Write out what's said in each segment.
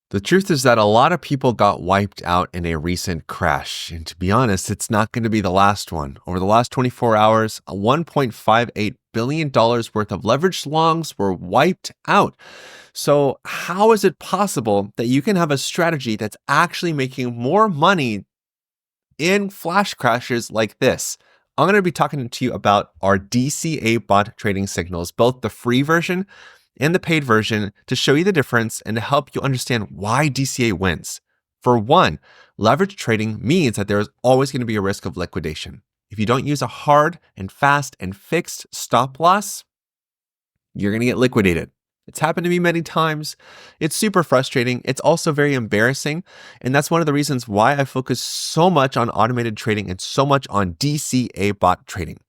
The truth is that a lot of people got wiped out in a recent crash. And to be honest, it's not going to be the last one. Over the last 24 hours, a $1.58 billion worth of leveraged longs were wiped out. So how is it possible that you can have a strategy that's actually making more money in flash crashes like this? I'm going to be talking to you about our DCA bot trading signals, both the free version and the paid version, to show you the difference and to help you understand why DCA wins. For one, leverage trading means that there is always going to be a risk of liquidation. If you don't use a hard and fast and fixed stop loss, you're going to get liquidated. It's happened to me many times. It's super frustrating. It's also very embarrassing. And that's one of the reasons why I focus so much on automated trading and so much on DCA bot trading.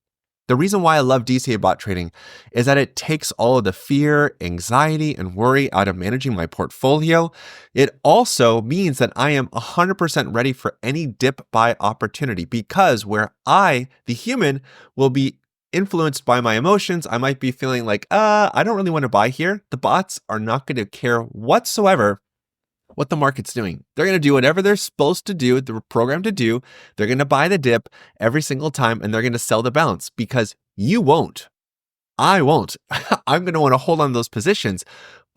The reason why I love DCA bot trading is that it takes all of the fear, anxiety, and worry out of managing my portfolio. It also means that I am 100% ready for any dip buy opportunity, because where I, the human, will be influenced by my emotions, I might be feeling like, I don't really want to buy here. The bots are not going to care whatsoever what the market's doing. They're going to do whatever they're supposed to do, they're programmed to do. They're going to buy the dip every single time, and they're going to sell the bounce, because you won't. I won't. I'm going to want to hold on to those positions.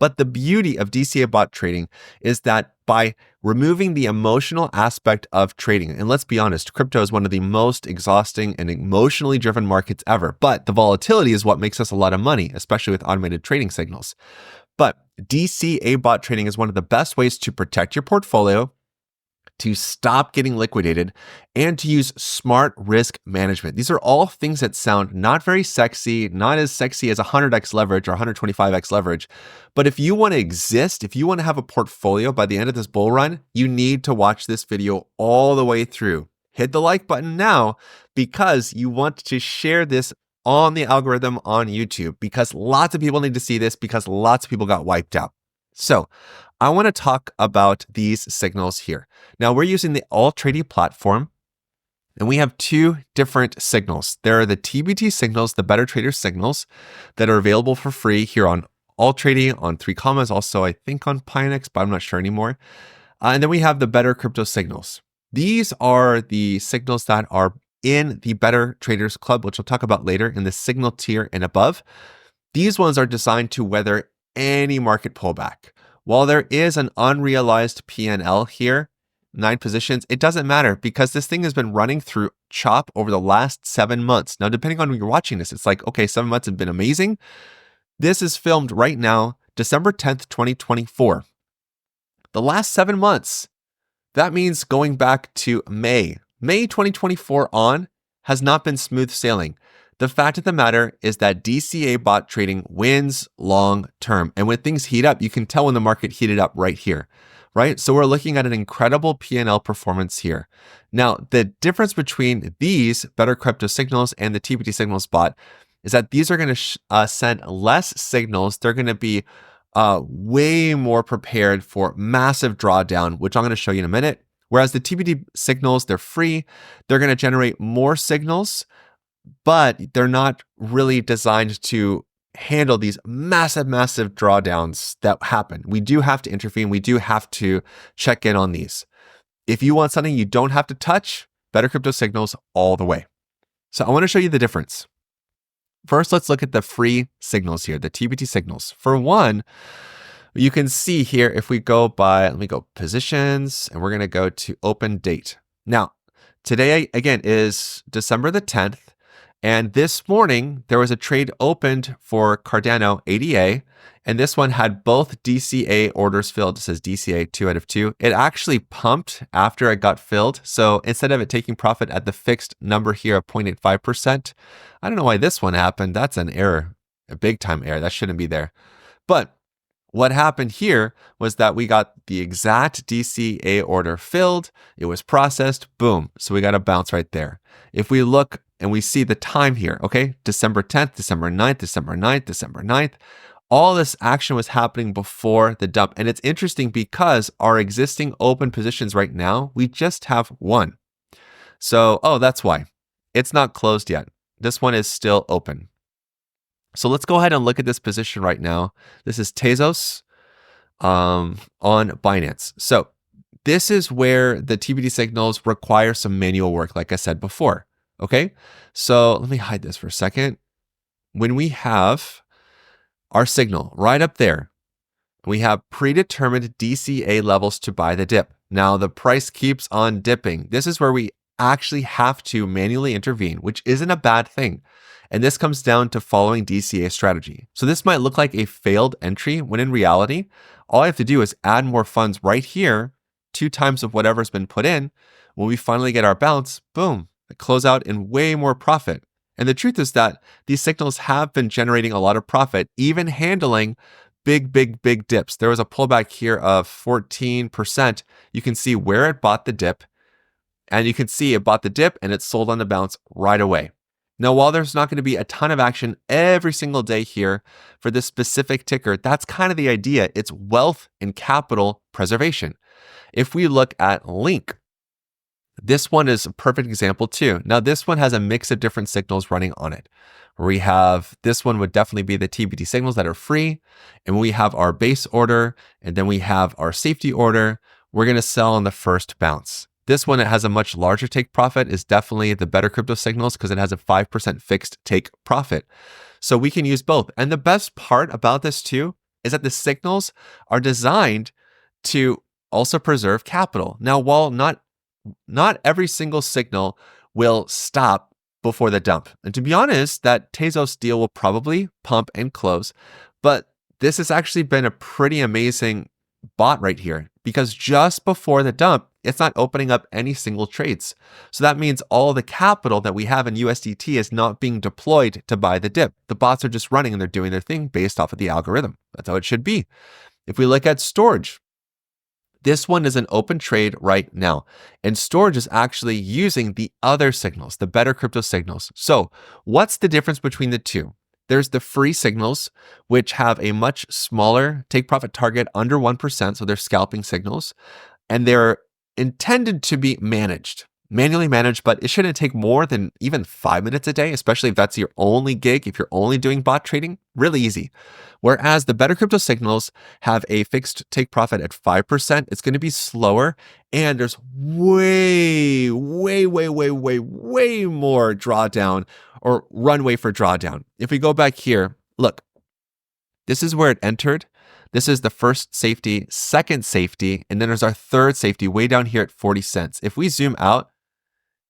But the beauty of DCA bot trading is that by removing the emotional aspect of trading, and let's be honest, crypto is one of the most exhausting and emotionally driven markets ever, but the volatility is what makes us a lot of money, especially with automated trading signals. But DCA bot trading is one of the best ways to protect your portfolio, to stop getting liquidated, and to use smart risk management. These are all things that sound not very sexy, not as sexy as 100x leverage or 125x leverage. But if you want to exist, if you want to have a portfolio by the end of this bull run, you need to watch this video all the way through. Hit the like button now, because you want to share this on the algorithm on YouTube, because lots of people need to see this, because lots of people got wiped out. So I want to talk about these signals here. Now we're using the Altrady platform, and we have two different signals. There are the TBT signals, the Better Trader signals, that are available for free here on Altrady, on 3 Commas, also I think on Pinex, but I'm not sure anymore. And then we have the Better Crypto signals. These are the signals that are in the Better Traders Club, which I'll talk about later, in the signal tier and above. These ones are designed to weather any market pullback. While there is an unrealized P&L here, 9 positions, it doesn't matter, because this thing has been running through chop over the last 7 months. Now, depending on when you're watching this, it's like, okay, 7 months have been amazing. This is filmed right now, December 10th, 2024. The last 7 months, that means going back to May 2024 on, has not been smooth sailing. The fact of the matter is that DCA bot trading wins long term. And when things heat up, you can tell when the market heated up right here, right? So we're looking at an incredible P&L performance here. Now, the difference between these Better Crypto signals and the TBT signals bot is that these are going to send less signals. They're going to be way more prepared for massive drawdown, which I'm going to show you in a minute. Whereas the TBT signals, they're free. They're going to generate more signals, but they're not really designed to handle these massive drawdowns that happen. We do have to intervene. We do have to check in on these. If you want something you don't have to touch, Better Crypto signals all the way. So I want to show you the difference. First, let's look at the free signals here, the TBT signals. For one, you can see here, if we go by, let me go positions, and we're going to go to open date. Now, today, again, is December the 10th. And this morning, there was a trade opened for Cardano ADA, and this one had both DCA orders filled. It says DCA 2 out of 2. It actually pumped after it got filled. So instead of it taking profit at the fixed number here of 0.85%, I don't know why this one happened. That's an error, a big time error. That shouldn't be there. But what happened here was that we got the exact DCA order filled. It was processed, boom. So we got a bounce right there. If we look and we see the time here, okay, December 10th, December 9th, December 9th, December 9th, all this action was happening before the dump. And it's interesting because our existing open positions right now, we just have one. So, oh, that's why. It's not closed yet. This one is still open. So let's go ahead and look at this position right now. This is Tezos. on Binance. So this is where the TBD signals require some manual work, like I said before. Okay, so let me hide this for a second. When we have our signal right up there, we have predetermined DCA levels to buy the dip. Now the price keeps on dipping. This is where we actually have to manually intervene, which isn't a bad thing. And this comes down to following DCA strategy. So this might look like a failed entry when in reality, all I have to do is add more funds right here, 2 times of whatever's been put in. When we finally get our bounce, boom, close out in way more profit. And the truth is that these signals have been generating a lot of profit, even handling big dips. There was a pullback here of 14%. You can see where it bought the dip, and you can see it bought the dip and it sold on the bounce right away. Now, while there's not going to be a ton of action every single day here for this specific ticker, that's kind of the idea. It's wealth and capital preservation. If we look at Link, this one is a perfect example too. Now, this one has a mix of different signals running on it. We have, this one would definitely be the TBD signals that are free. And we have our base order, and then we have our safety order. We're going to sell on the first bounce. This one, it has a much larger take profit, is definitely the better crypto signals because it has a 5% fixed take profit. So we can use both. And the best part about this too is that the signals are designed to also preserve capital. Now, while not every single signal will stop before the dump. And to be honest, that Tezos deal will probably pump and close. But this has actually been a pretty amazing bot right here because just before the dump, it's not opening up any single trades. So that means all the capital that we have in USDT is not being deployed to buy the dip. The bots are just running and they're doing their thing based off of the algorithm. That's how it should be. If we look at storage, this one is an open trade right now, and storage is actually using the other signals, the better crypto signals. So what's the difference between the two? There's the free signals, which have a much smaller take profit target under 1%. So they're scalping signals, and they're intended to be manually managed, but it shouldn't take more than even 5 minutes a day, especially if that's your only gig, if you're only doing bot trading, really easy. Whereas the better crypto signals have a fixed take profit at 5%, it's going to be slower, and there's way more drawdown or runway for drawdown. If we go back here, look, this is where it entered. This is the first safety, second safety, and then there's our third safety way down here at 40 cents. If we zoom out,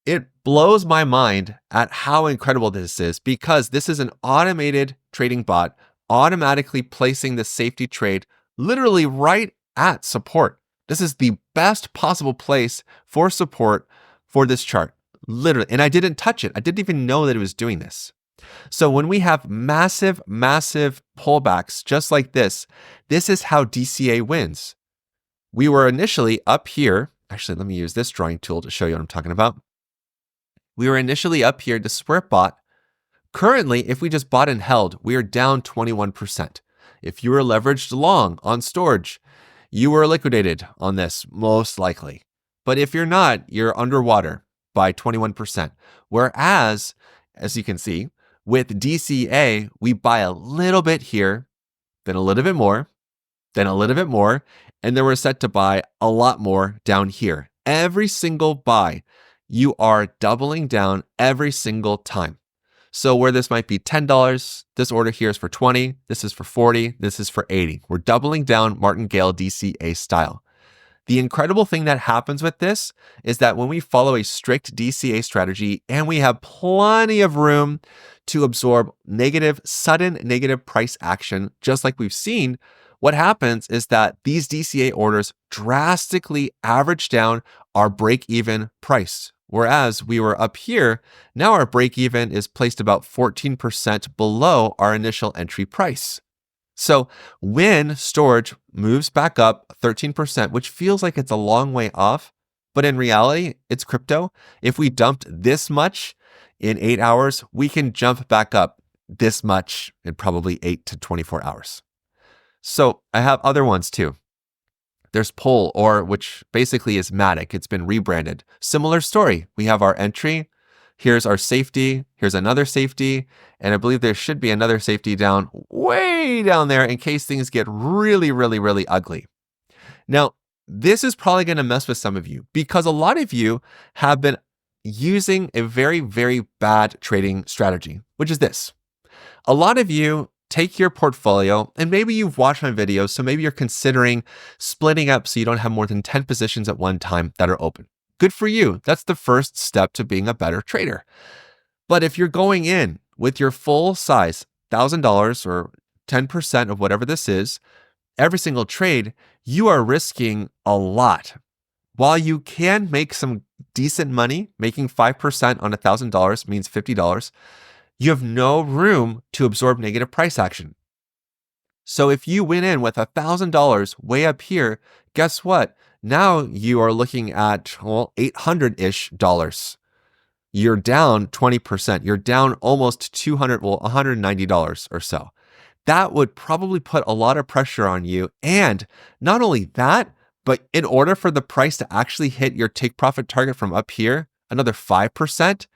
it blows my mind at how incredible this is because this is an automated trading bot automatically placing the safety trade literally right at support. This is the best possible place for support for this chart, literally. And I didn't touch it. I didn't even know that it was doing this. So when we have massive pullbacks just like this is how DCA wins. We were initially up here. Actually, let me use this drawing tool to show you what I'm talking about. We were initially up here to where it bought. Currently, if we just bought and held, we are down 21%. If you were leveraged long on storage, you were liquidated on this, most likely. But if you're not, you're underwater by 21%. Whereas, as you can see, with DCA, we buy a little bit here, then a little bit more, then a little bit more, and then we're set to buy a lot more down here. Every single buy, you are doubling down every single time. So where this might be $10, this order here is for 20, this is for 40, this is for 80. We're doubling down martingale DCA style. The incredible thing that happens with this is that when we follow a strict DCA strategy and we have plenty of room to absorb sudden negative price action, just like we've seen, what happens is that these DCA orders drastically average down our break-even price. Whereas we were up here, now our break-even is placed about 14% below our initial entry price. So when storage moves back up 13%, which feels like it's a long way off, but in reality, it's crypto. If we dumped this much in 8 hours, we can jump back up this much in probably 8 to 24 hours. So I have other ones too. There's Pull, which basically is Matic. It's been rebranded. Similar story. We have our entry Here's our safety. Here's another safety. And I believe there should be another safety down way down there in case things get really, really, really ugly. Now, this is probably going to mess with some of you because a lot of you have been using a very, very bad trading strategy, which is this. A lot of you take your portfolio, and maybe you've watched my videos, so maybe you're considering splitting up so you don't have more than 10 positions at one time that are open. Good for you. That's the first step to being a better trader. But if you're going in with your full size, $1,000 or 10% of whatever this is, every single trade, you are risking a lot. While you can make some decent money, making 5% on $1,000 means $50, you have no room to absorb negative price action. So if you went in with $1,000 way up here, guess what? Now you are looking at, well, $800-ish dollars. You're down 20%. You're down almost $190 or so. That would probably put a lot of pressure on you. And not only that, but in order for the price to actually hit your take profit target from up here, another 5%,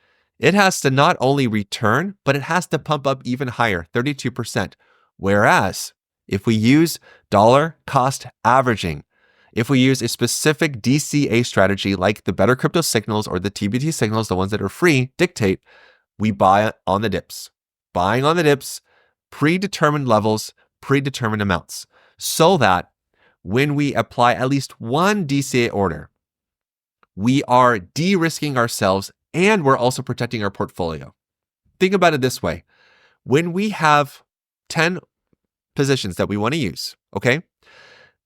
it has to not only return, but it has to pump up even higher, 32%. Whereas if we use dollar cost averaging, if we use a specific DCA strategy like the Better Crypto Signals or the TBT signals, the ones that are free, dictate, we buy on the dips. Buying on the dips, predetermined levels, predetermined amounts, so that when we apply at least one DCA order, we are de-risking ourselves and we're also protecting our portfolio. Think about it this way. When we have 10 positions that we want to use, okay,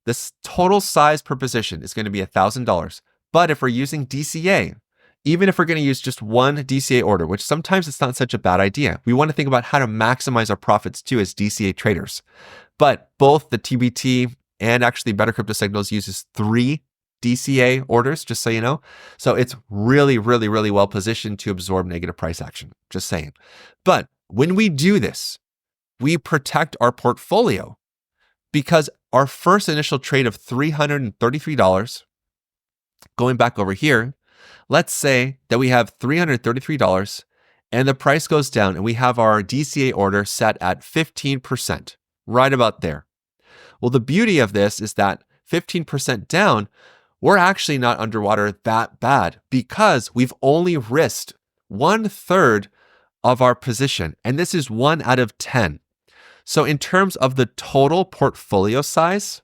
this total size per position is going to be $1,000. But if we're using DCA, even if we're going to use just one DCA order, which sometimes it's not such a bad idea, we want to think about how to maximize our profits too as DCA traders. But both the TBT and actually Better Crypto Signals uses 3 DCA orders, just so you know. So it's really, really, really well positioned to absorb negative price action, just saying. But when we do this, we protect our portfolio because our first initial trade of $333, going back over here, let's say that we have $333 and the price goes down and we have our DCA order set at 15%, right about there. Well, the beauty of this is that 15% down, we're actually not underwater that bad because we've only risked 1/3 of our position. And this is 1 out of 10. So in terms of the total portfolio size,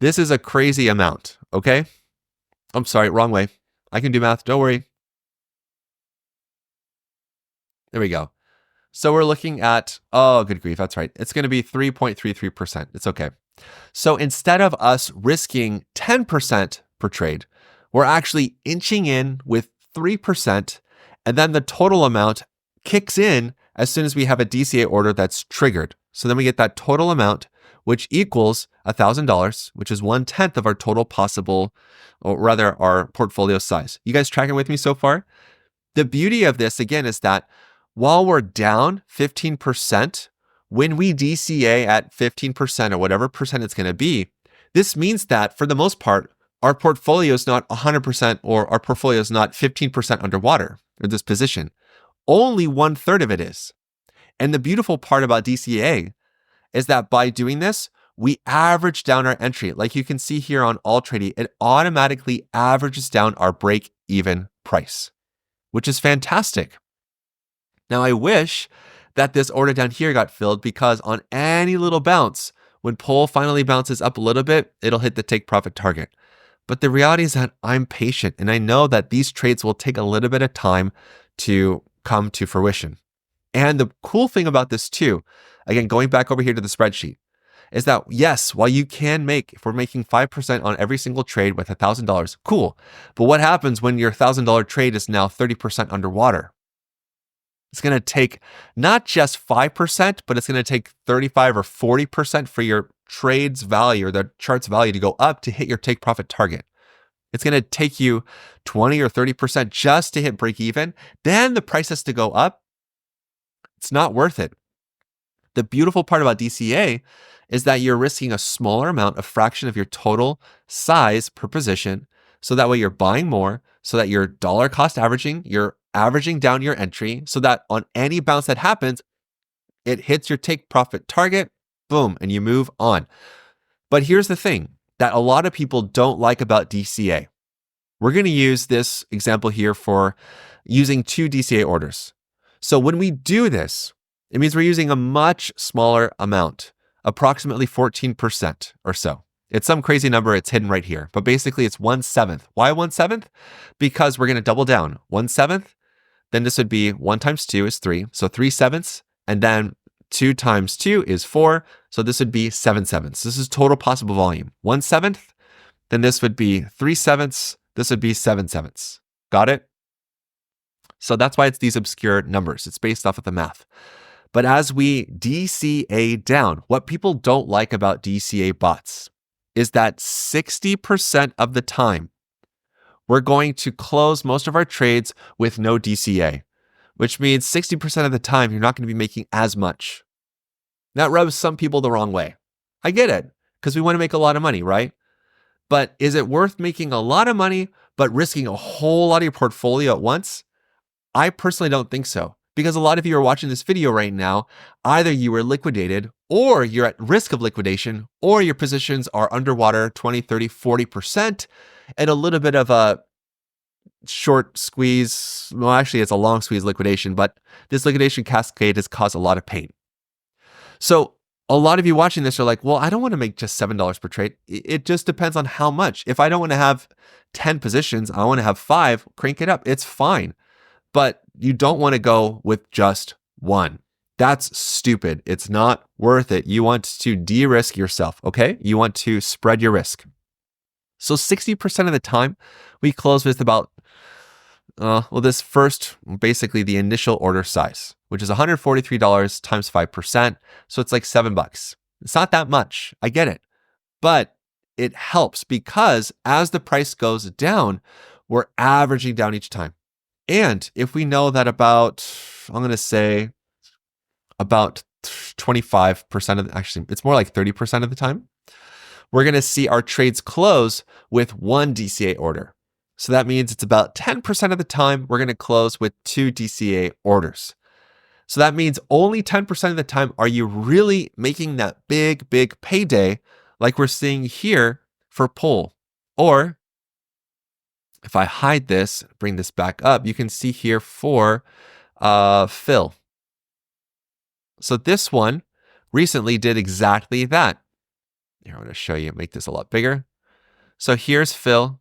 this is a crazy amount, okay? I'm sorry, wrong way. I can do math, don't worry. There we go. So we're looking at, oh, good grief, that's right. It's going to be 3.33%. It's okay. So instead of us risking 10% per trade, we're actually inching in with 3%, and then the total amount kicks in as soon as we have a DCA order that's triggered. So then we get that total amount, which equals $1,000, which is 1/10 of our total possible, or rather our portfolio size. You guys tracking with me so far? The beauty of this, again, is that while we're down 15%, when we DCA at 15% or whatever percent it's going to be, this means that for the most part, our portfolio is not 100% or our portfolio is not 15% underwater or this position. Only 1/3 of it is. And the beautiful part about DCA is that by doing this, we average down our entry. Like you can see here on Altrady, it automatically averages down our break-even price, which is fantastic. Now, I wish that this order down here got filled because on any little bounce, when Pole finally bounces up a little bit, it'll hit the take profit target. But the reality is that I'm patient and I know that these trades will take a little bit of time to come to fruition. And the cool thing about this too, again, going back over here to the spreadsheet, is that yes, while you can make, if we're making 5% on every single trade with $1,000, cool. But what happens when your $1,000 trade is now 30% underwater? It's going to take not just 5%, but it's going to take 35 or 40% for your trade's value or the chart's value to go up to hit your take profit target. It's going to take you 20 or 30% just to hit break even. Then the price has to go up. It's not worth it. The beautiful part about DCA is that you're risking a smaller amount, a fraction of your total size per position. So that way you're buying more, so that you're dollar cost averaging, you're averaging down your entry so that on any bounce that happens, it hits your take profit target, boom, and you move on. But here's the thing that a lot of people don't like about DCA. We're going to use this example here for using 2 DCA orders. So when we do this, it means we're using a much smaller amount, approximately 14% or so. It's some crazy number, it's hidden right here, but basically it's 1/7. Why 1/7? Because we're going to double down. 1/7, then this would be 1 times 2 is 3, so 3/7, and then 2 times 2 is 4, so this would be 7/7. This is total possible volume. 1/7, then this would be 3/7, this would be 7/7. Got it? So that's why it's these obscure numbers. It's based off of the math. But as we DCA down, what people don't like about DCA bots is that 60% of the time, we're going to close most of our trades with no DCA, which means 60% of the time, you're not going to be making as much. That rubs some people the wrong way. I get it, because we want to make a lot of money, right? But is it worth making a lot of money, but risking a whole lot of your portfolio at once? I personally don't think so, because a lot of you are watching this video right now, either you were liquidated, or you're at risk of liquidation, or your positions are underwater 20, 30, 40%, and a little bit of a short squeeze. Well, actually, it's a long squeeze liquidation, but this liquidation cascade has caused a lot of pain. So a lot of you watching this are like, well, I don't want to make just $7 per trade. It just depends on how much. If I don't want to have 10 positions, I want to have 5, crank it up. It's fine. But you don't want to go with just 1. That's stupid. It's not worth it. You want to de-risk yourself, okay? You want to spread your risk. So 60% of the time, we close with about, this first, basically the initial order size, which is $143 times 5%. So it's like $7. It's not that much. I get it. But it helps because as the price goes down, we're averaging down each time. And if we know that about, I'm going to say about 25% of actually, it's more like 30% of the time, we're going to see our trades close with 1 DCA order. So that means it's about 10% of the time we're going to close with 2 DCA orders. So that means only 10% of the time are you really making that big, big payday like we're seeing here for pull. Or if I hide this, bring this back up, you can see here for fill. So this one recently did exactly that. Here, I'm going to show you, make this a lot bigger. So here's fill.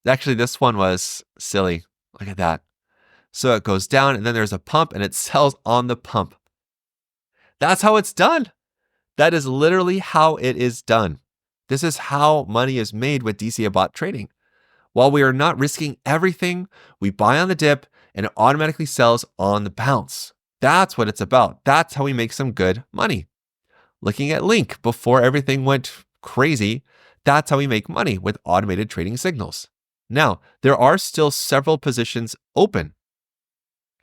Actually, this one was silly. Look at that. So it goes down and then there's a pump and it sells on the pump. That's how it's done. That is literally how it is done. This is how money is made with DCA bot trading. While we are not risking everything, we buy on the dip and it automatically sells on the bounce. That's what it's about. That's how we make some good money. Looking at Link before everything went crazy, that's how we make money with automated trading signals. Now, there are still several positions open.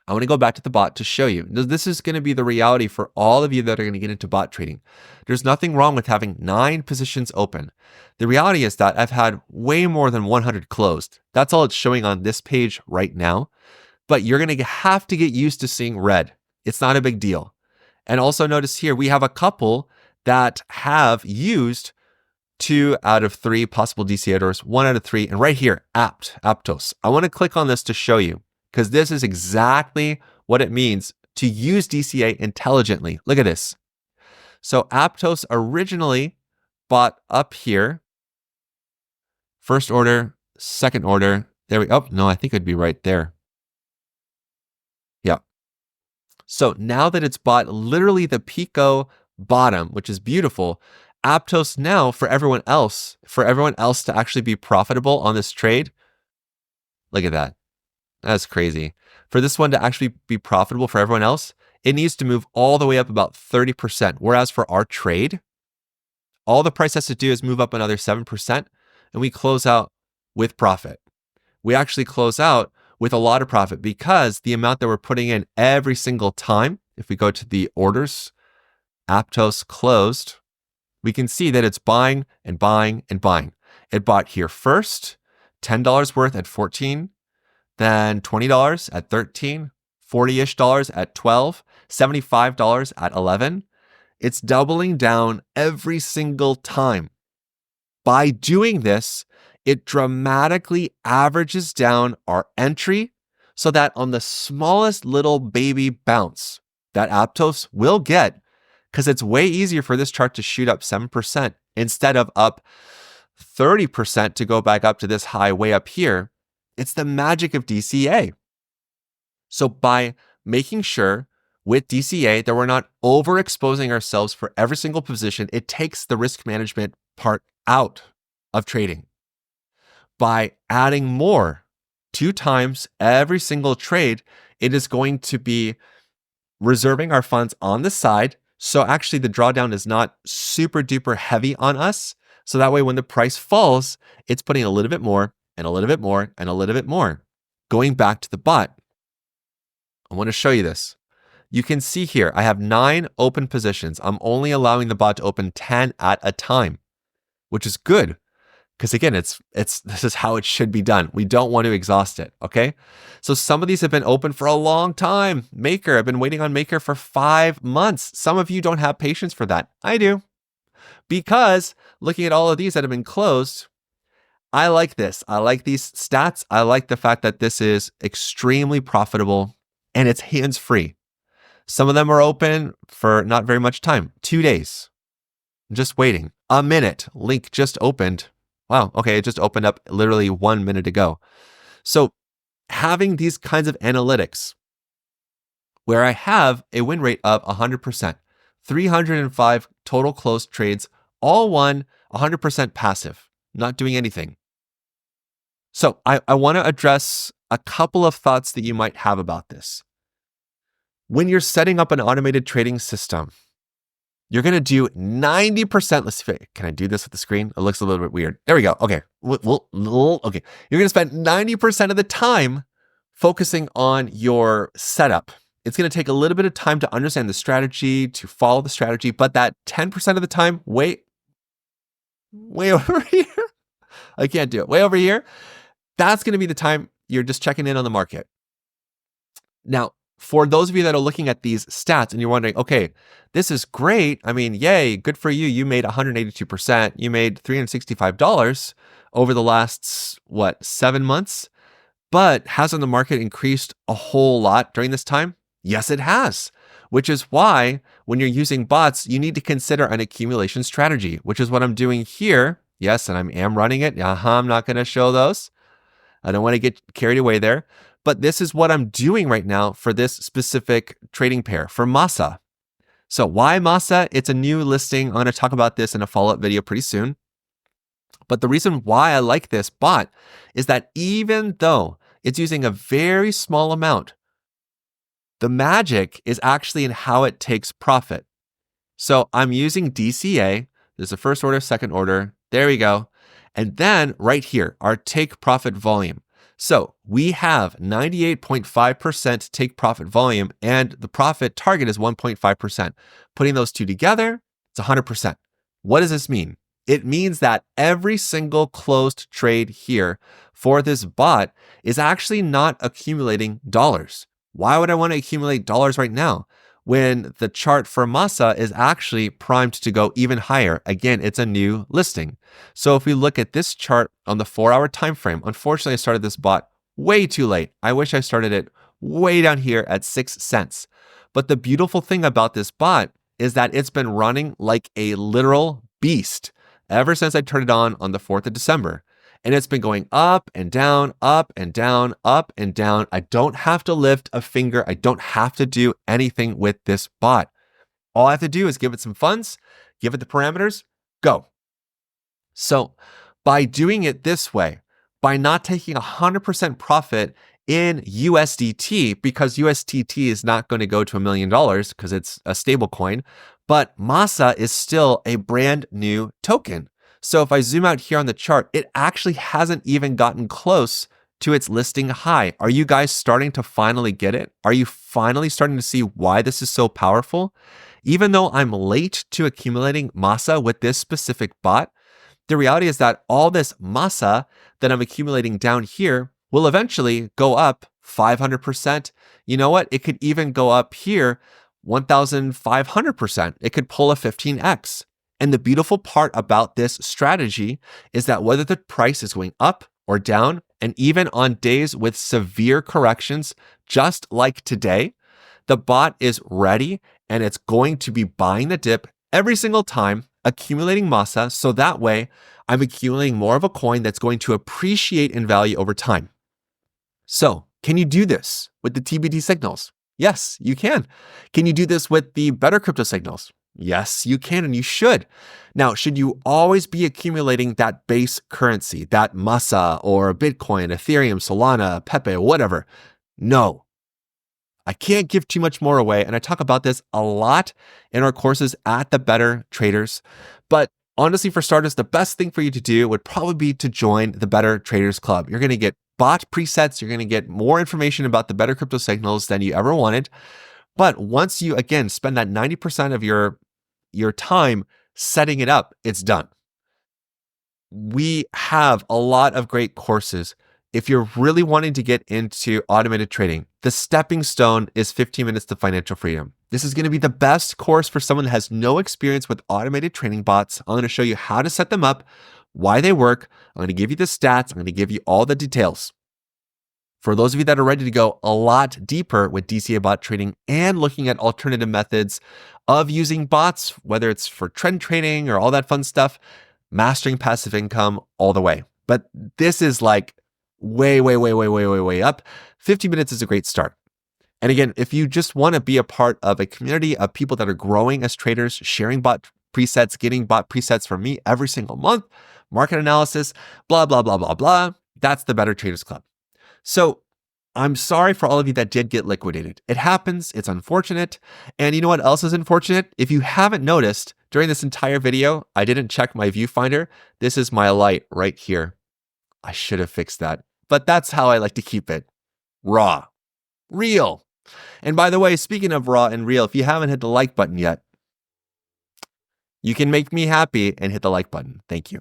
I want to go back to the bot to show you. This is going to be the reality for all of you that are going to get into bot trading. There's nothing wrong with having 9 positions open. The reality is that I've had way more than 100 closed. That's all it's showing on this page right now. But you're going to have to get used to seeing red. It's not a big deal. And also notice here, we have a couple that have used 2 out of 3 possible DCA orders, 1 out of 3. And right here, Aptos. I want to click on this to show you, because this is exactly what it means to use DCA intelligently. Look at this. So Aptos originally bought up here. First order, second order. There we go. Oh, no, I think it'd be right there. Yeah. So now that it's bought literally the Pico bottom, which is beautiful, Aptos now for everyone else to actually be profitable on this trade. Look at that. That's crazy. For this one to actually be profitable for everyone else, it needs to move all the way up about 30%. Whereas for our trade, all the price has to do is move up another 7%, and we close out with profit. We actually close out with a lot of profit because the amount that we're putting in every single time, if we go to the orders, Aptos closed, we can see that it's buying and buying and buying. It bought here first, $10 worth at 14, then $20 at 13, $40-ish at 12, $75 at 11. It's doubling down every single time. By doing this, it dramatically averages down our entry so that on the smallest little baby bounce that Aptos will get, because it's way easier for this chart to shoot up 7% instead of up 30% to go back up to this high way up here. It's the magic of DCA. So by making sure with DCA that we're not overexposing ourselves for every single position, it takes the risk management part out of trading. By adding more 2 times every single trade, it is going to be reserving our funds on the side. So actually the drawdown is not super duper heavy on us. So that way when the price falls, it's putting a little bit more and a little bit more and a little bit more. Going back to the bot, I want to show you this. You can see here, I have 9 open positions. I'm only allowing the bot to open 10 at a time, which is good. Because again, this is how it should be done. We don't want to exhaust it, okay? So some of these have been open for a long time. Maker, I've been waiting on Maker for 5 months. Some of you don't have patience for that. I do. Because looking at all of these that have been closed, I like this. I like these stats. I like the fact that this is extremely profitable and it's hands-free. Some of them are open for not very much time, 2 days. I'm just waiting. A minute. Link just opened. Wow, okay, it just opened up literally 1 minute ago. So having these kinds of analytics where I have a win rate of 100%, 305 total closed trades, all won, 100% passive, not doing anything. So I want to address a couple of thoughts that you might have about this. When you're setting up an automated trading system, you're going to do 90%. Let's see, can I do this with the screen? It looks a little bit weird. There we go. Okay. Okay. You're going to spend 90% of the time focusing on your setup. It's going to take a little bit of time to understand the strategy, to follow the strategy, but that 10% of the time, way over here. I can't do it. Way over here. That's going to be the time you're just checking in on the market. Now, for those of you that are looking at these stats and you're wondering, okay, this is great. I mean, yay, good for you. You made 182%. You made $365 over the last, 7 months? But hasn't the market increased a whole lot during this time? Yes, it has. Which is why when you're using bots, you need to consider an accumulation strategy, which is what I'm doing here. Yes, and I am running it. I'm not going to show those. I don't want to get carried away there. But this is what I'm doing right now for this specific trading pair, for MASA. So why MASA? It's a new listing. I'm going to talk about this in a follow-up video pretty soon. But the reason why I like this bot is that even though it's using a very small amount, the magic is actually in how it takes profit. So I'm using DCA. There's a first order, second order. There we go. And then right here, our take profit volume. So we have 98.5% take profit volume and the profit target is 1.5%. Putting those two together, it's 100%. What does this mean? It means that every single closed trade here for this bot is actually not accumulating dollars. Why would I want to accumulate dollars right now when the chart for MASA is actually primed to go even higher? Again, it's a new listing. So if we look at this chart on the 4-hour time frame, unfortunately, I started this bot way too late. I wish I started it way down here at 6 cents. But the beautiful thing about this bot is that it's been running like a literal beast ever since I turned it on the 4th of December. And it's been going up and down, up and down, up and down. I don't have to lift a finger. I don't have to do anything with this bot. All I have to do is give it some funds, give it the parameters, go. So by doing it this way, by not taking 100% profit in USDT, because USDT is not going to go to $1 million because it's a stable coin, but MASA is still a brand new token. So if I zoom out here on the chart, it actually hasn't even gotten close to its listing high. Are you guys starting to finally get it? Are you finally starting to see why this is so powerful? Even though I'm late to accumulating MASA with this specific bot, the reality is that all this MASA that I'm accumulating down here will eventually go up 500%. You know what? It could even go up here 1,500%. It could pull a 15x. And the beautiful part about this strategy is that whether the price is going up or down, and even on days with severe corrections, just like today, the bot is ready and it's going to be buying the dip every single time, accumulating MASA. So that way I'm accumulating more of a coin that's going to appreciate in value over time. So can you do this with the TBD signals? Yes, you can. Can you do this with the better crypto signals? Yes, you can and you should. Now, should you always be accumulating that base currency, that MASA or Bitcoin, Ethereum, Solana, Pepe, whatever? No. I can't give too much more away, and I talk about this a lot in our courses at the Better Traders. But honestly, for starters, the best thing for you to do would probably be to join the Better Traders Club. You're going to get bot presets. You're going to get more information about the better crypto signals than you ever wanted. But once you, again, spend that 90% of your time setting it up, it's done. We have a lot of great courses. If you're really wanting to get into automated trading, the stepping stone is 15 minutes to financial freedom. This is going to be the best course for someone that has no experience with automated trading bots. I'm going to show you how to set them up, why they work. I'm going to give you the stats. I'm going to give you all the details. For those of you that are ready to go a lot deeper with DCA bot trading and looking at alternative methods of using bots, whether it's for trend trading or all that fun stuff, mastering passive income all the way. But this is like way up. 50 minutes is a great start. And again, if you just want to be a part of a community of people that are growing as traders, sharing bot presets, getting bot presets from me every single month, market analysis, blah, blah, blah, blah, blah, that's the Better Traders Club. So I'm sorry for all of you that did get liquidated. It happens. It's unfortunate. And you know what else is unfortunate? If you haven't noticed, during this entire video, I didn't check my viewfinder. This is my light right here. I should have fixed that. But that's how I like to keep it. Raw. Real. And by the way, speaking of raw and real, if you haven't hit the like button yet, you can make me happy and hit the like button. Thank you.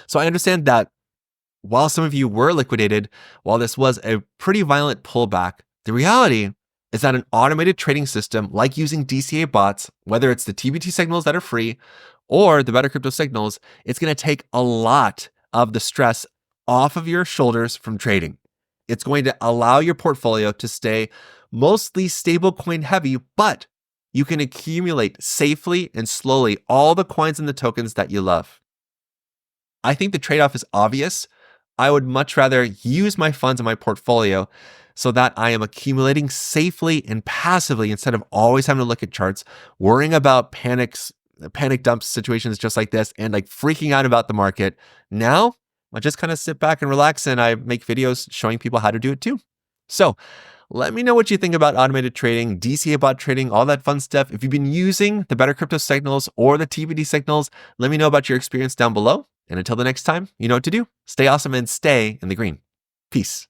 So I understand that while some of you were liquidated, while this was a pretty violent pullback, the reality is that an automated trading system like using DCA bots, whether it's the TBT signals that are free or the better crypto signals, it's going to take a lot of the stress off of your shoulders from trading. It's going to allow your portfolio to stay mostly stablecoin heavy, but you can accumulate safely and slowly all the coins and the tokens that you love. I think the trade-off is obvious. I would much rather use my funds in my portfolio so that I am accumulating safely and passively instead of always having to look at charts, worrying about panic dump situations just like this and like freaking out about the market. Now, I just kind of sit back and relax and I make videos showing people how to do it too. So let me know what you think about automated trading, DCA bot trading, all that fun stuff. If you've been using the better crypto signals or the TBD signals, let me know about your experience down below. And until the next time, you know what to do. Stay awesome and stay in the green. Peace.